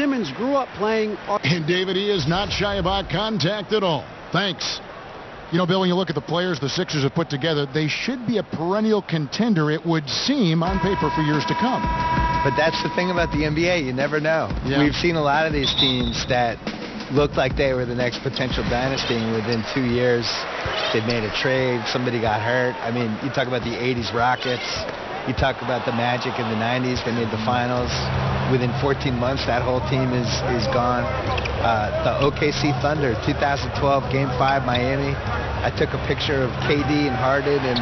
Simmons grew up playing. And David, he is not shy about contact at all. Thanks. You know, Bill, when you look at the players the Sixers have put together, they should be a perennial contender, it would seem, on paper for years to come. But that's the thing about the NBA. You never know. Yeah. We've seen a lot of these teams that looked like they were the next potential dynasty, and within 2 years, they made a trade. Somebody got hurt. I mean, you talk about the 80s Rockets. You talk about the Magic in the 90s. They made the finals. Within 14 months, that whole team is gone. The OKC Thunder, 2012, Game 5, Miami. I took a picture of KD and Harden and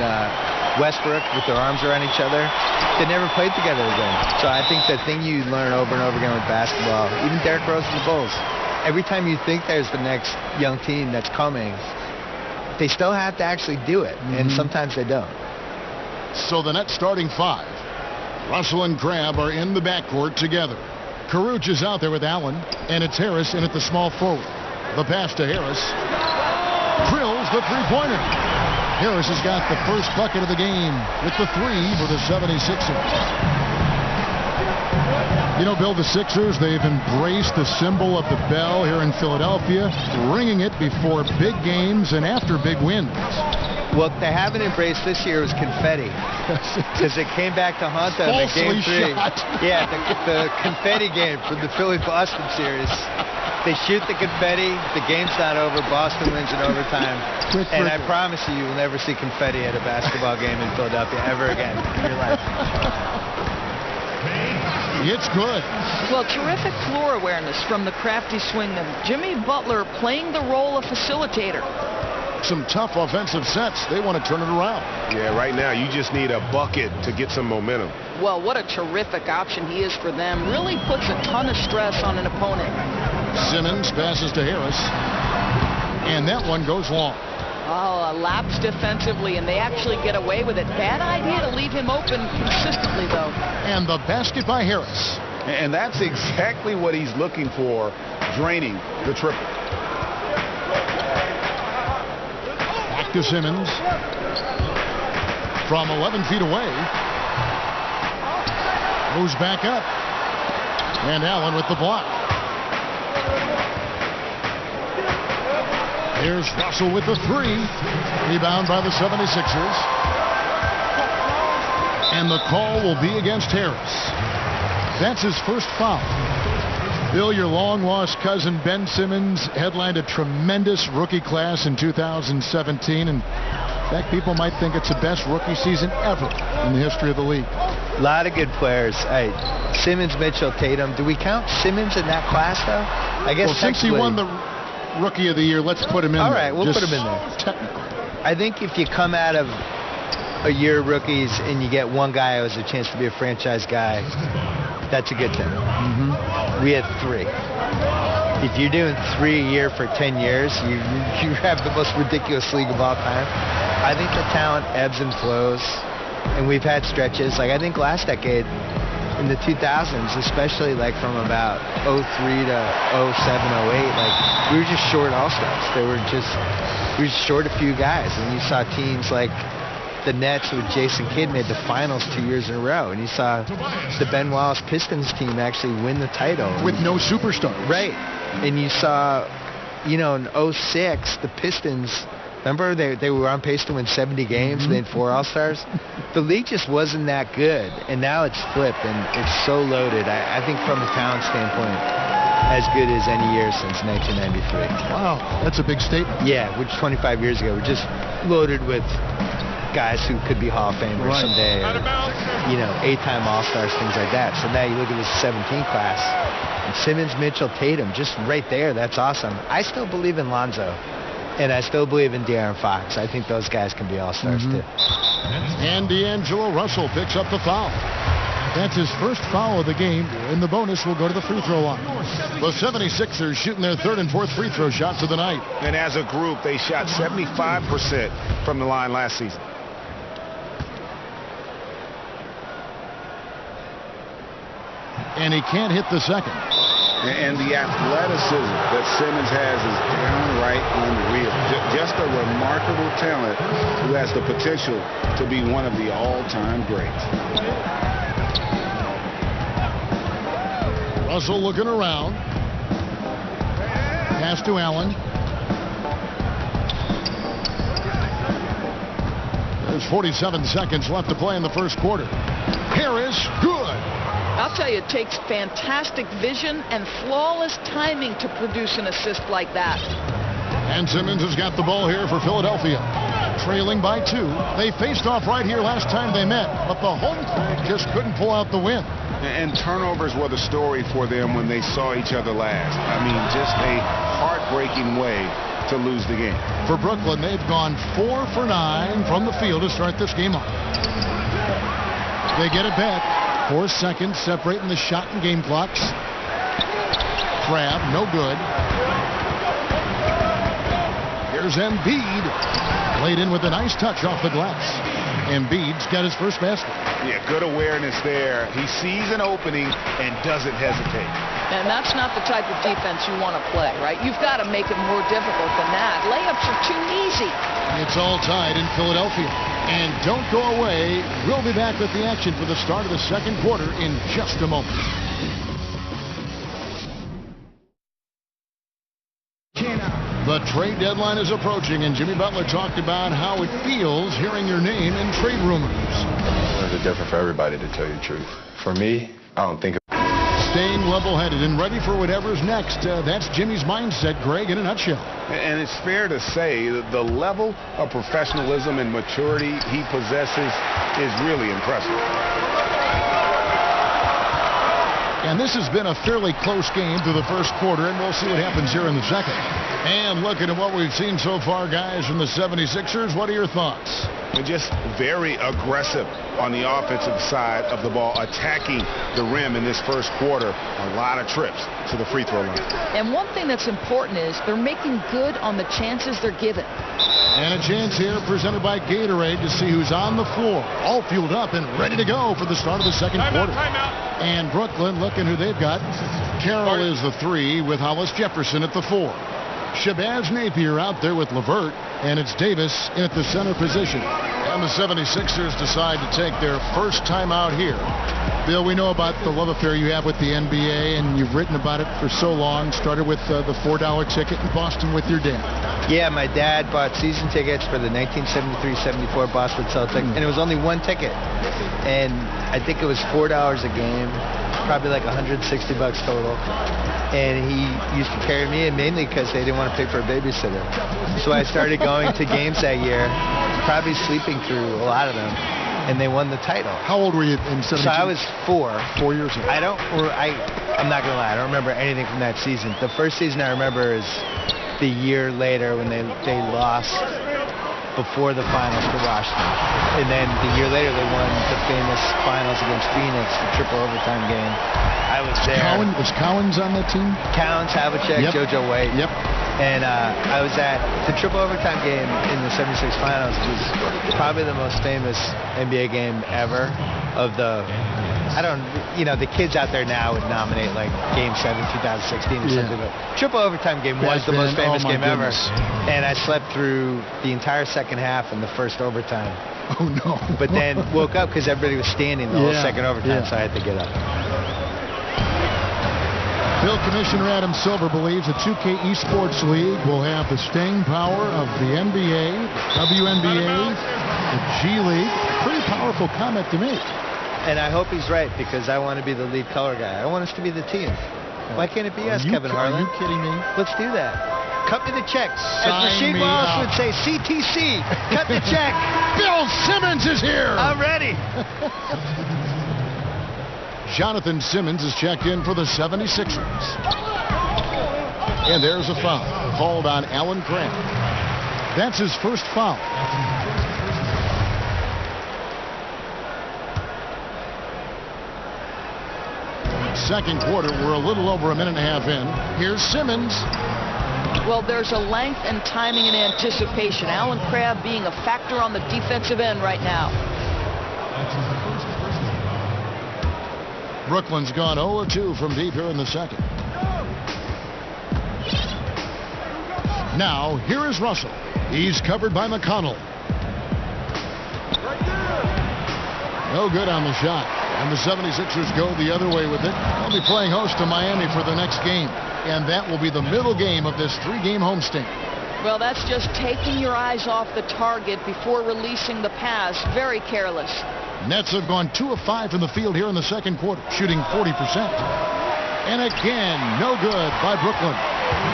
Westbrook with their arms around each other. They never played together again. So I think the thing you learn over and over again with basketball, even Derrick Rose and the Bulls, every time you think there's the next young team that's coming, they still have to actually do it, and sometimes they don't. So the Nets starting five. Russell and Crabbe are in the backcourt together. Caruth is out there with Allen, and it's Harris in at the small forward. The pass to Harris. Drills the three-pointer. Harris has got the first bucket of the game with the three for the 76ers. You know, Bill, the Sixers, they've embraced the symbol of the bell here in Philadelphia, ringing it before big games and after big wins. What they haven't embraced this year was confetti, because it came back to haunt them in Game 3. Shot. Yeah, the confetti game from the Philly-Boston series. They shoot the confetti, the game's not over, Boston wins in overtime. And I promise you, you will never see confetti at a basketball game in Philadelphia ever again in your life. It's good. Well, terrific floor awareness from the crafty swingman. Jimmy Butler playing the role of facilitator. Some tough offensive sets. They want to turn it around. Yeah, right now you just need a bucket to get some momentum. Well, what a terrific option he is for them. Really puts a ton of stress on an opponent. Simmons passes to Harris. And that one goes long. Oh, a lapse defensively, and they actually get away with it. Bad idea to leave him open consistently, though. And the basket by Harris. And that's exactly what he's looking for, draining the triple. Back to Simmons. From 11 feet away. Goes back up. And Allen with the block. Here's Russell with the three. Rebound by the 76ers. And the call will be against Harris. That's his first foul. Bill, your long-lost cousin Ben Simmons headlined a tremendous rookie class in 2017. And in fact, people might think it's the best rookie season ever in the history of the league. A lot of good players. Simmons, Mitchell, Tatum. Do we count Simmons in that class, though? I guess well, since he won the Rookie of the Year, let's put him in there. All right, we'll put him in there. Technically. I think if you come out of a year of rookies and you get one guy who has a chance to be a franchise guy, that's a good thing. We had three. If you're doing 3 a year for 10 years, you have the most ridiculous league of all time. I think the talent ebbs and flows, and we've had stretches. Like I think last decade, in the 2000s, especially like from about 03 to 07, 08, like we were just short all-stars. We were just short a few guys, and you saw teams like the Nets with Jason Kidd made the finals 2 years in a row, and you saw the Ben Wallace Pistons team actually win the title with no superstars. Right, and you saw, you know, in 06, the Pistons. Remember, they were on pace to win 70 games. They had 4 All-Stars. The league just wasn't that good, and now it's flipped, and it's so loaded. I think from a talent standpoint, as good as any year since 1993. Wow, that's a big statement. Yeah, which 25 years ago, we're just loaded with guys who could be Hall of Famers someday, or, you know, 8-time All-Stars, things like that. So now you look at this 17 class, and Simmons, Mitchell, Tatum, just right there, that's awesome. I still believe in Lonzo. And I still believe in De'Aaron Fox. I think those guys can be all-stars, too. And D'Angelo Russell picks up the foul. That's his first foul of the game. And the bonus will go to the free throw line. The 76ers shooting their third and fourth free throw shots of the night. And as a group, they shot 75% from the line last season. And he can't hit the second. And the athleticism that Simmons has is downright unreal. Just a remarkable talent who has the potential to be one of the all-time greats. Russell looking around. Pass to Allen. There's 47 seconds left to play in the first quarter. Harris, good. I'll tell you, it takes fantastic vision and flawless timing to produce an assist like that. And Simmons has got the ball here for Philadelphia. Trailing by 2. They faced off right here last time they met, but the home crew just couldn't pull out the win. And turnovers were the story for them when they saw each other last. I mean, just a heartbreaking way to lose the game. For Brooklyn, they've gone 4 for 9 from the field to start this game off. They get it back. 4 seconds separating the shot and game clocks. Crab, no good. Here's Embiid. Laid in with a nice touch off the glass. Embiid's got his first basket. Yeah, good awareness there. He sees an opening and doesn't hesitate. And that's not the type of defense you want to play, right? You've got to make it more difficult than that. Layups are too easy. It's all tied in Philadelphia. And don't go away. We'll be back with the action for the start of the second quarter in just a moment. The trade deadline is approaching, and Jimmy Butler talked about how it feels hearing your name in trade rumors. It's different for everybody, to tell you the truth. For me, I don't think. Staying level-headed and ready for whatever's next. That's Jimmy's mindset, Greg, in a nutshell. And it's fair to say that the level of professionalism and maturity he possesses is really impressive. And this has been a fairly close game through the first quarter, and we'll see what happens here in the second. And looking at what we've seen so far, guys, from the 76ers, what are your thoughts? They're just very aggressive on the offensive side of the ball, attacking the rim in this first quarter. A lot of trips to the free throw line. And one thing that's important is they're making good on the chances they're given. And a chance here presented by Gatorade to see who's on the floor. All fueled up and ready to go for the start of the second quarter. And Brooklyn, looking who they've got. Carroll is the 3 with Hollis Jefferson at the 4. Shabazz Napier out there with LeVert, and it's Davis in at the center position. And the 76ers decide to take their first time out here. Bill, we know about the love affair you have with the NBA, and you've written about it for so long. Started with the $4 ticket in Boston with your dad. Yeah, my dad bought season tickets for the 1973-74 Boston Celtics, and it was only one ticket. And I think it was $4 a game, probably like $160 total. And he used to carry me in mainly because they didn't want to pay for a babysitter. So I started going to games that year, probably sleeping through a lot of them, and they won the title. How old were you in 72? So I was 4. 4 years old. I'm not going to lie, I don't remember anything from that season. The first season I remember is the year later when they lost before the finals to Washington. And then the year later they won the famous finals against Phoenix, the triple overtime game. I was there. Was Cowens on that team? Cowens, Havlicek, Yep. JoJo White. Yep. And I was at the triple overtime game in the 76 finals. It was probably the most famous NBA game ever. Of the, the kids out there now would nominate like Game 7, 2016 or something. But triple overtime game was the most famous game ever. And I slept through the entire second half and the first overtime. Oh, no. But then woke up because everybody was standing the whole second overtime, so I had to get up. Bill, Commissioner Adam Silver believes the 2K Esports League will have the staying power of the NBA, WNBA, the G League. Pretty powerful comment to make. And I hope he's right, because I want to be the lead color guy. I want us to be the team. Why can't it be us, Kevin Harlan? Are you kidding me? Let's do that. Cut me the check. As Sign Rasheed me Wallace up. would say, CTC. Cut the check. Bill Simmons is here. I'm ready. Jonathan Simmons is checked in for the 76ers. And there's a foul called on Alan Grant. That's his first foul. Second quarter, we're a little over a minute and a half in. Here's Simmons. Well, there's a length and timing and anticipation. Alan Crabb being a factor on the defensive end right now. Brooklyn's gone 0-2 from deep here in the second. Now, here is Russell. He's covered by McConnell. No good on the shot. And the 76ers go the other way with it. They'll be playing host to Miami for the next game. And that will be the middle game of this 3-game homestand. Well, that's just taking your eyes off the target before releasing the pass. Very careless. Nets have gone 2 of 5 from the field here in the second quarter, shooting 40%. And again, no good by Brooklyn.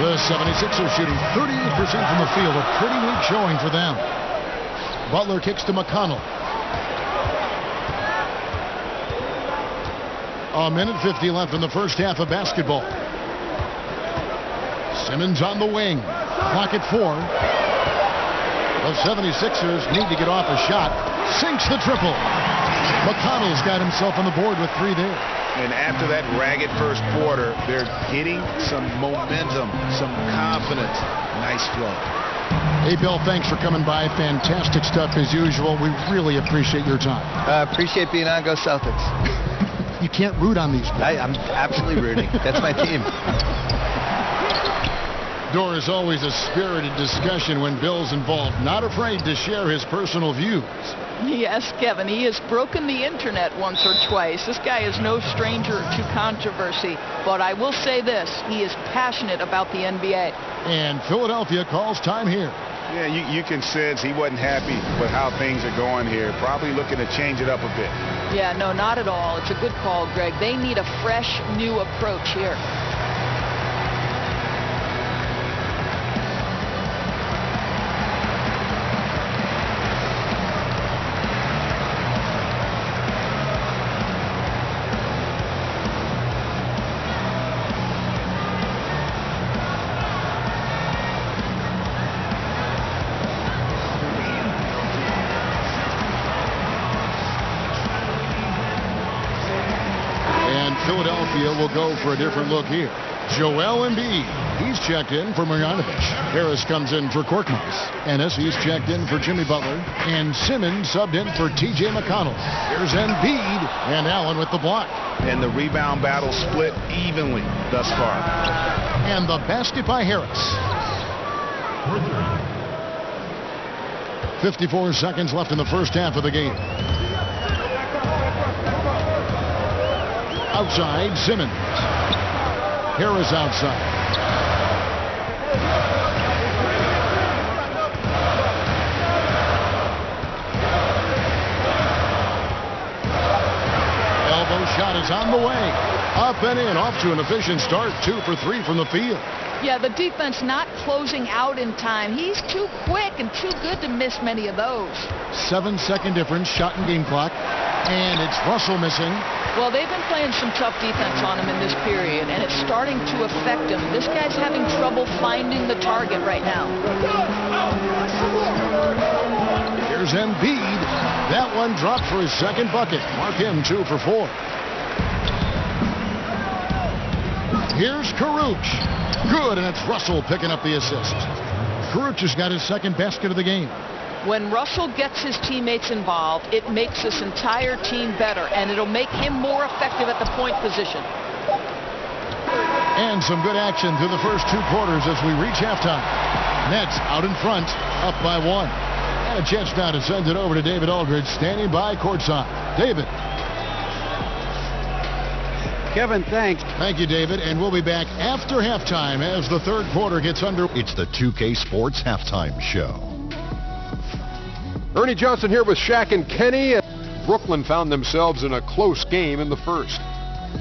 The 76ers shooting 38% from the field, a pretty weak showing for them. Butler kicks to McConnell. A minute 50 left in the first half of basketball. Simmons on the wing. Clock at 4. The 76ers need to get off a shot. Sinks the triple. McConnell's got himself on the board with 3 there. And after that ragged first quarter, they're getting some momentum, some confidence. Nice flow. Hey, Bill, thanks for coming by. Fantastic stuff as usual. We really appreciate your time. Appreciate being on. Go Celtics. You can't root on these guys. I'm absolutely rooting. That's my team. Door is always a spirited discussion when Bill's involved. Not afraid to share his personal views. Yes, Kevin, he has broken the internet once or twice. This guy is no stranger to controversy. But I will say this, he is passionate about the NBA. And Philadelphia calls time here. Yeah, you can sense he wasn't happy with how things are going here. Probably looking to change it up a bit. Yeah, no, not at all. It's a good call, Greg. They need a fresh, new approach here. Philadelphia will go for a different look here. Joel Embiid, he's checked in for Marjanovic. Harris comes in for Korkmaz. Ennis, he's checked in for Jimmy Butler. And Simmons subbed in for T.J. McConnell. Here's Embiid, and Allen with the block. And the rebound battle split evenly thus far. And the basket by Harris. 54 seconds left in the first half of the game. Outside, Simmons. Harris outside. Elbow shot is on the way. Up and in, off to an efficient start. 2 for 3 from the field. Yeah, the defense not closing out in time. He's too quick and too good to miss many of those. 7-second difference, shot and game clock. And it's Russell missing. Well, they've been playing some tough defense on him in this period, and it's starting to affect him. This guy's having trouble finding the target right now. Here's Embiid. That one dropped for his second bucket. Mark him 2 for 4. Here's Karuch. Good, and it's Russell picking up the assist. Karuch has got his second basket of the game. When Russell gets his teammates involved, it makes this entire team better, and it'll make him more effective at the point position. And some good action through the first 2 quarters as we reach halftime. Nets out in front, up by 1. And a chance now to send it over to David Aldridge, standing by courtside. David. Kevin, thanks. Thank you, David. And we'll be back after halftime as the third quarter gets under. It's the 2K Sports Halftime Show. Ernie Johnson here with Shaq and Kenny. Brooklyn found themselves in a close game in the first.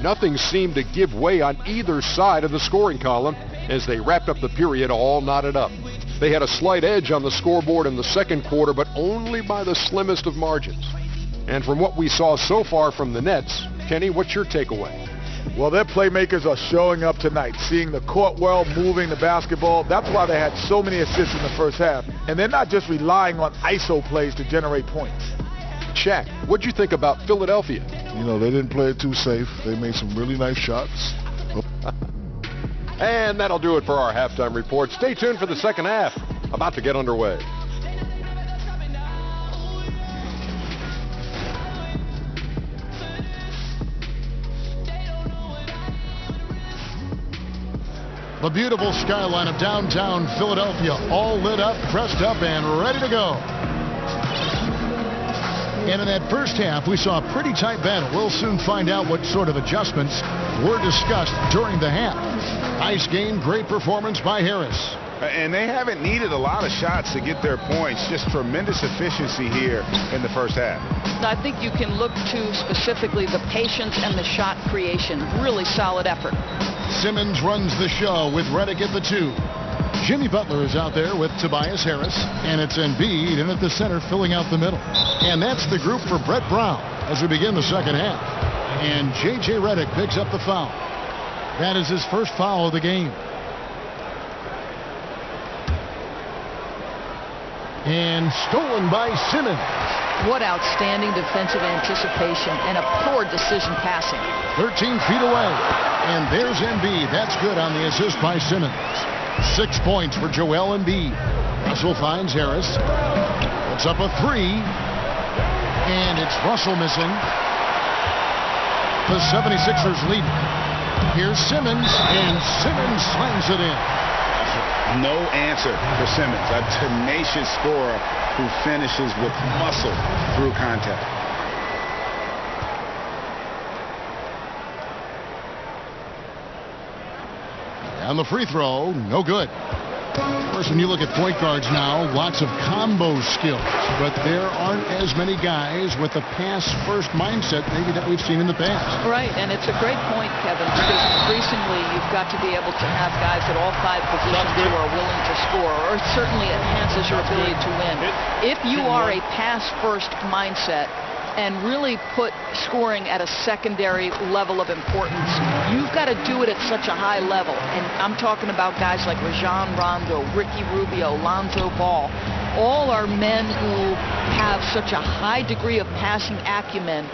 Nothing seemed to give way on either side of the scoring column as they wrapped up the period all knotted up. They had a slight edge on the scoreboard in the second quarter, but only by the slimmest of margins. And from what we saw so far from the Nets, Kenny, what's your takeaway? Well, their playmakers are showing up tonight, seeing the court well, moving the basketball. That's why they had so many assists in the first half. And they're not just relying on ISO plays to generate points. Shaq, what'd you think about Philadelphia? You know, they didn't play it too safe. They made some really nice shots. And that'll do it for our halftime report. Stay tuned for the second half, about to get underway. The beautiful skyline of downtown Philadelphia, all lit up, pressed up, and ready to go. And in that first half, we saw a pretty tight battle. We'll soon find out what sort of adjustments were discussed during the half. Nice game, great performance by Harris. And they haven't needed a lot of shots to get their points. Just tremendous efficiency here in the first half. I think you can look to specifically the patience and the shot creation. Really solid effort. Simmons runs the show with Redick at the 2. Jimmy Butler is out there with Tobias Harris, and it's Embiid in at the center filling out the middle. And that's the group for Brett Brown as we begin the second half. And J.J. Redick picks up the foul. That is his first foul of the game. And stolen by Simmons. What outstanding defensive anticipation and a poor decision passing. 13 feet away. And there's Embiid. That's good on the assist by Simmons. 6 points for Joel Embiid. Russell finds Harris. Puts up a 3. And it's Russell missing. The 76ers lead. Here's Simmons. And Simmons slams it in. No answer for Simmons, a tenacious scorer who finishes with muscle through contact. And the free throw, no good. Of course, when you look at point guards now, lots of combo skills, but there aren't as many guys with the pass-first mindset maybe that we've seen in the past. Right, and it's a great point, Kevin, because increasingly you've got to be able to have guys at all 5 positions who are willing to score, or it certainly enhances your ability to win. If you are a pass-first mindset and really put scoring at a secondary level of importance, you've got to do it at such a high level. And I'm talking about guys like Rajon Rondo, Ricky Rubio, Lonzo Ball. All are men who have such a high degree of passing acumen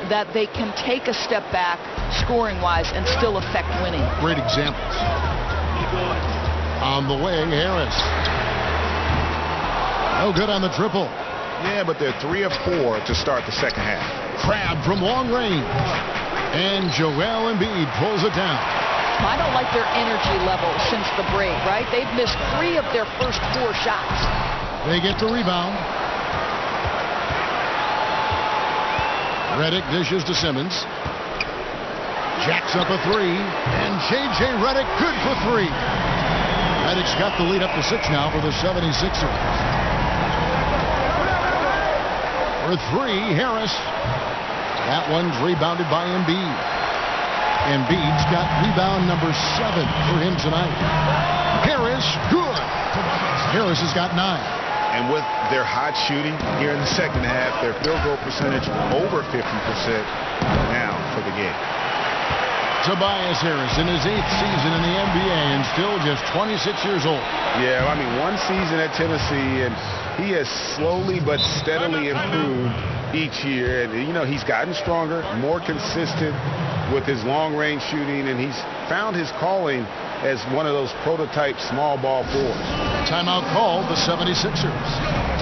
that they can take a step back scoring-wise and still affect winning. Great examples. On the wing, Harris. No good on the triple. Yeah, but they're 3 of 4 to start the second half. Crab from long range. And Joel Embiid pulls it down. I don't like their energy level since the break, right? They've missed 3 of their first 4 shots. They get the rebound. Redick dishes to Simmons. Jacks up a 3. And J.J. Redick good for 3. Redick's got the lead up to 6 now for the 76ers. For 3, Harris. That one's rebounded by Embiid. Embiid's got rebound number 7 for him tonight. Harris, good. Harris has got 9. And with their hot shooting here in the second half, their field goal percentage over 50% now for the game. Tobias Harris in his 8th season in the NBA and still just 26 years old. Yeah, I mean, 1 season at Tennessee, and he has slowly but steadily improved each year. And, you know, he's gotten stronger, more consistent with his long-range shooting, and he's found his calling as one of those prototype small ball forwards. Timeout called the 76ers.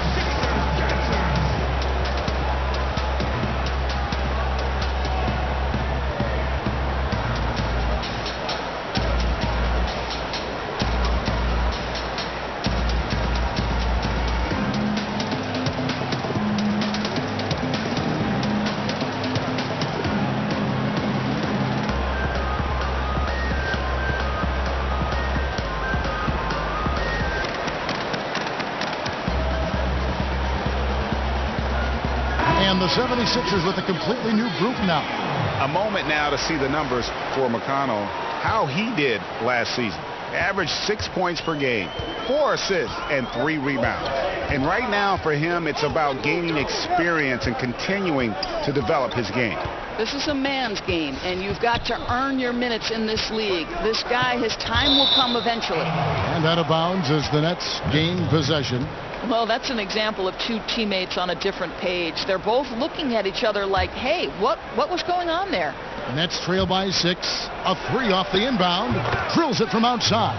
The 76ers with a completely new group now. A moment now to see the numbers for McConnell, how he did last season. Averaged 6 points per game, 4 assists, and 3 rebounds. And right now for him, it's about gaining experience and continuing to develop his game. This is a man's game, and you've got to earn your minutes in this league. This guy, his time will come eventually. And out of bounds as the Nets gain possession. Well, that's an example of 2 teammates on a different page. They're both looking at each other like, hey, what was going on there? Nets trail by 6. A 3 off the inbound. Drills it from outside.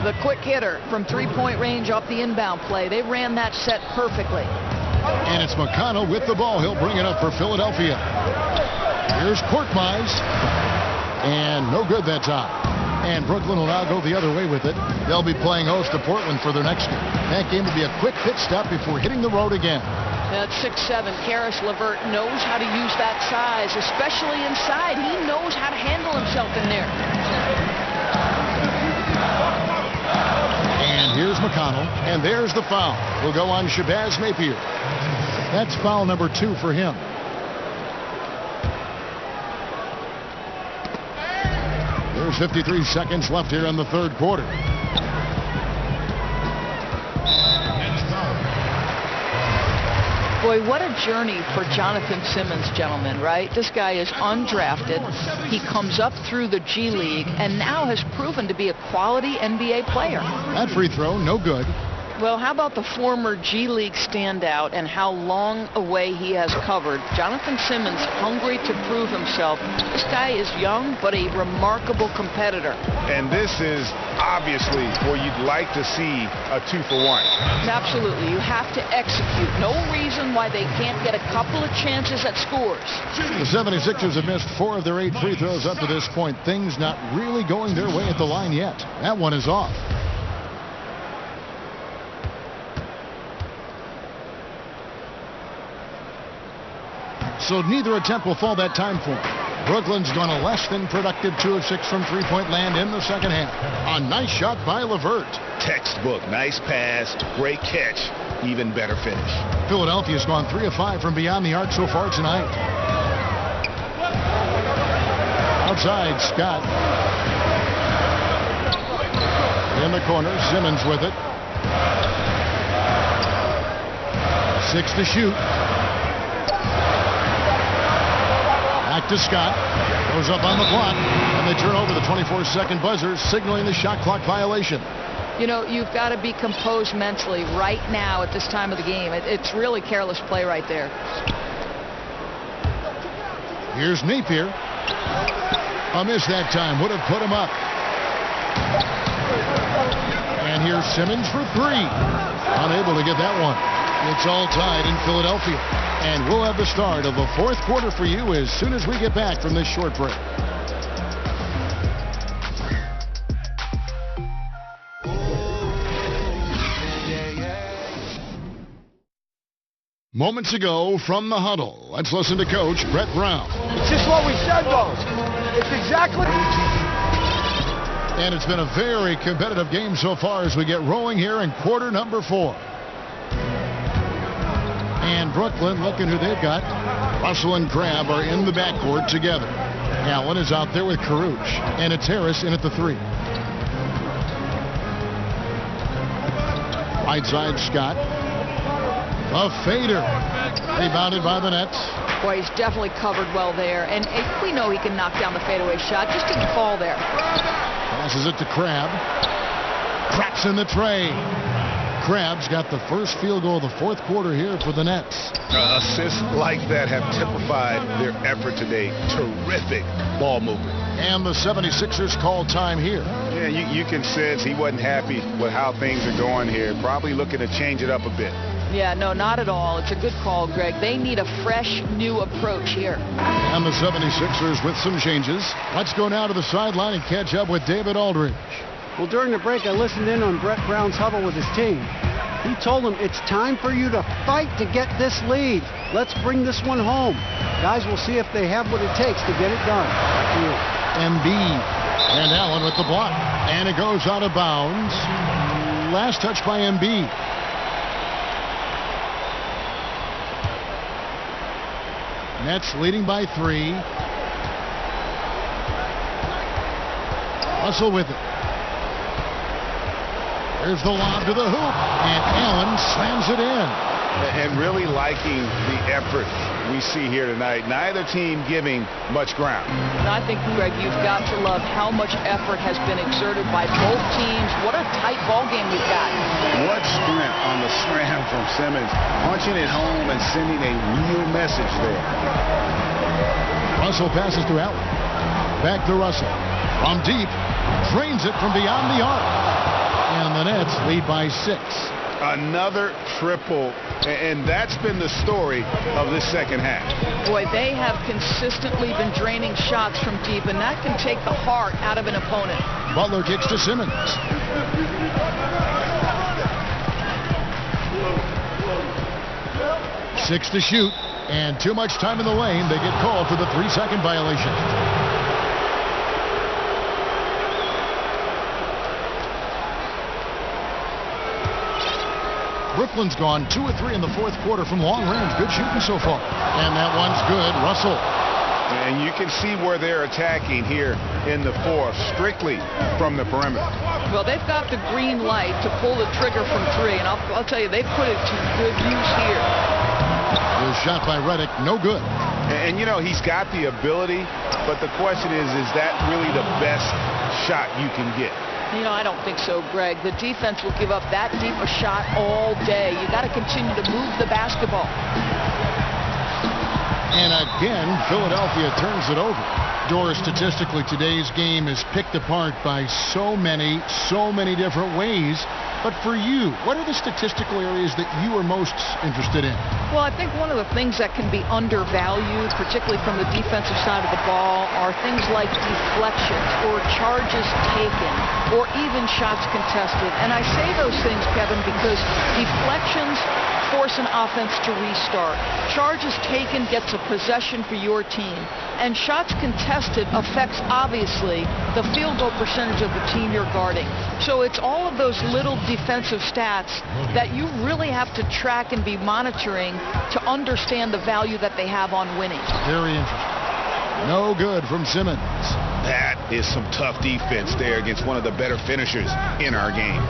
The quick hitter from 3-point range off the inbound play. They ran that set perfectly. And it's McConnell with the ball. He'll bring it up for Philadelphia. Here's Korkmaz. And no good that time. And Brooklyn will now go the other way with it. They'll be playing host to Portland for their next game. That game will be a quick pit stop before hitting the road again. At 6'7", Karis LeVert knows how to use that size, especially inside. He knows how to handle himself in there. And here's McConnell, and there's the foul. Will go on Shabazz Napier. That's foul number 2 for him. There's 53 seconds left here in the third quarter. Boy, what a journey for Jonathan Simmons, gentlemen, right? This guy is undrafted. He comes up through the G League and now has proven to be a quality NBA player. That free throw, no good. Well, how about the former G League standout and how long a way he has covered? Jonathan Simmons, hungry to prove himself. This guy is young, but a remarkable competitor. And this is obviously where you'd like to see a 2-for-1. Absolutely. You have to execute. No reason why they can't get a couple of chances at scores. The 76ers have missed 4 of their 8 free throws up to this point. Things not really going their way at the line yet. That one is off. So neither attempt will fall that time for him. Brooklyn's gone a less than productive 2 of 6 from three-point land in the second half. A nice shot by LeVert. Textbook, nice pass, great catch, even better finish. Philadelphia's gone 3 of 5 from beyond the arc so far tonight. Outside, Scott. In the corner, Simmons with it. 6 to shoot. Back to Scott. Goes up on the block. And they turn over the 24-second buzzer, signaling the shot clock violation. You know, you've got to be composed mentally right now at this time of the game. It's really careless play right there. Here's Napier. A miss that time. Would have put him up. And here's Simmons for 3. Unable to get that one. It's all tied in Philadelphia. And we'll have the start of the fourth quarter for you as soon as we get back from this short break. Moments ago from the huddle, let's listen to Coach Brett Brown. It's just what we said, though. It's exactly... And it's been a very competitive game so far as we get rolling here in quarter number 4. And Brooklyn, looking who they've got. Russell and Crabbe are in the backcourt together. Allen is out there with Caruth. And it's Harris in at the 3. Right side, Scott. A fader. Rebounded by the Nets. Boy, he's definitely covered well there. And we know he can knock down the fadeaway shot. Just didn't fall there. Passes it to Crabbe. Cracks in the tray. Crabbe's got the first field goal of the fourth quarter here for the Nets. Assists like that have typified their effort today. Terrific ball movement. And the 76ers call time here. Yeah, you can sense he wasn't happy with how things are going here. Probably looking to change it up a bit. Yeah, no, not at all. It's a good call, Greg. They need a fresh, new approach here. And the 76ers with some changes. Let's go now to the sideline and catch up with David Aldridge. Well, during the break, I listened in on Brett Brown's huddle with his team. He told them it's time for you to fight to get this lead. Let's bring this one home. Guys, we'll see if they have what it takes to get it done. Back to you. Embiid and Allen with the block. And it goes out of bounds. Last touch by Embiid. Nets leading by 3. Russell with it. There's the lob to the hoop, and Allen slams it in. And really liking the effort we see here tonight. Neither team giving much ground. And I think, Greg, you've got to love how much effort has been exerted by both teams. What a tight ball game we've got. What strength on the slam from Simmons. Punching it home and sending a real message there. Russell passes to Allen. Back to Russell. From deep. Drains it from beyond the arc. And the Nets lead by 6. Another triple, and that's been the story of this second half. Boy, they have consistently been draining shots from deep, and that can take the heart out of an opponent. Butler kicks to Simmons. 6 to shoot, and too much time in the lane. They get called for the 3-second violation. Brooklyn's gone 2 of 3 in the fourth quarter from long range. Good shooting so far. And that one's good. Russell. And you can see where they're attacking here in the fourth, strictly from the perimeter. Well, they've got the green light to pull the trigger from 3, and I'll tell you, they've put it to good use here. The shot by Reddick, no good. And you know, he's got the ability, but the question is that really the best shot you can get? You know, I don't think so, Greg. The defense will give up that deep a shot all day. You got to continue to move the basketball. And again, Philadelphia turns it over. Doris, statistically, today's game is picked apart by so many different ways. But for you, what are the statistical areas that you are most interested in? Well, I think one of the things that can be undervalued, particularly from the defensive side of the ball, are things like deflections or charges taken or even shots contested. And I say those things, Kevin, because deflections force an offense to restart. Charges taken gets a possession for your team. And shots contested affects, obviously, the field goal percentage of the team you're guarding. So it's all of those little defensive stats that you really have to track and be monitoring to understand the value that they have on winning. Very interesting. No good from Simmons. That is some tough defense there against one of the better finishers in our game.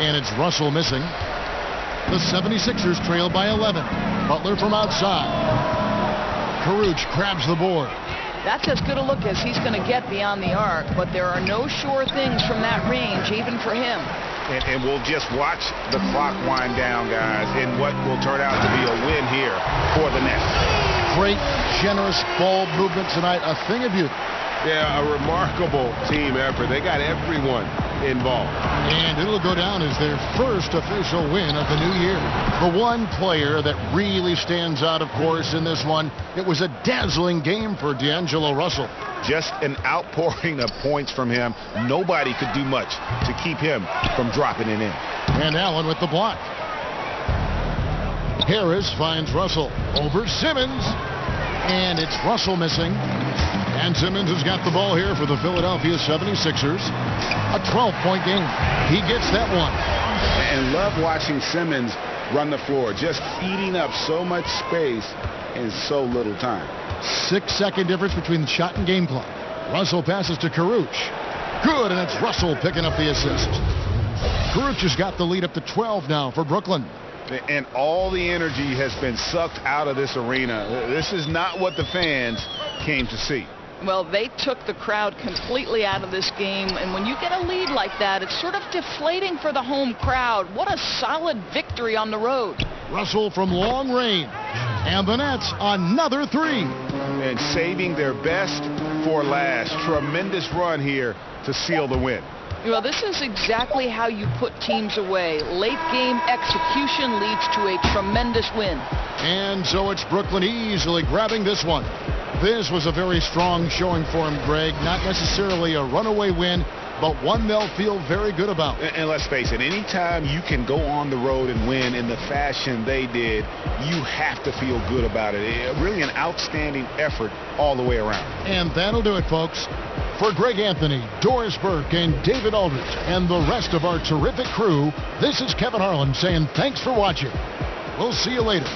And it's Russell missing. The 76ers trail by 11. Butler from outside. Caruch grabs the board. That's as good a look as he's going to get beyond the arc, but there are no sure things from that range, even for him. And we'll just watch the clock wind down, guys, in what will turn out to be a win here for the Nets. Great, generous ball movement tonight. A thing of beauty. Yeah, a remarkable team effort. They got everyone involved. And it'll go down as their first official win of the new year. The one player that really stands out, of course, in this one, it was a dazzling game for D'Angelo Russell. Just an outpouring of points from him. Nobody could do much to keep him from dropping it in. And Allen with the block. Harris finds Russell over Simmons. And it's Russell missing. And Simmons has got the ball here for the Philadelphia 76ers. A 12-point game. He gets that one. And love watching Simmons run the floor, just eating up so much space in so little time. 6-second difference between the shot and game clock. Russell passes to Caruch. Good, and it's Russell picking up the assist. Caruch has got the lead up to 12 now for Brooklyn. And all the energy has been sucked out of this arena. This is not what the fans came to see. Well, they took the crowd completely out of this game, and when you get a lead like that, it's sort of deflating for the home crowd. What a solid victory on the road. Russell from long range, and the Nets another 3. And saving their best for last. Tremendous run here to seal the win. Well, this is exactly how you put teams away. Late game execution leads to a tremendous win. And so it's Brooklyn easily grabbing this one. This was a very strong showing for him, Greg. Not necessarily a runaway win, but one they'll feel very good about. And let's face it, anytime you can go on the road and win in the fashion they did, you have to feel good about it. Really an outstanding effort all the way around. And that'll do it, folks. For Greg Anthony, Doris Burke, and David Aldridge, and the rest of our terrific crew, this is Kevin Harlan saying thanks for watching. We'll see you later.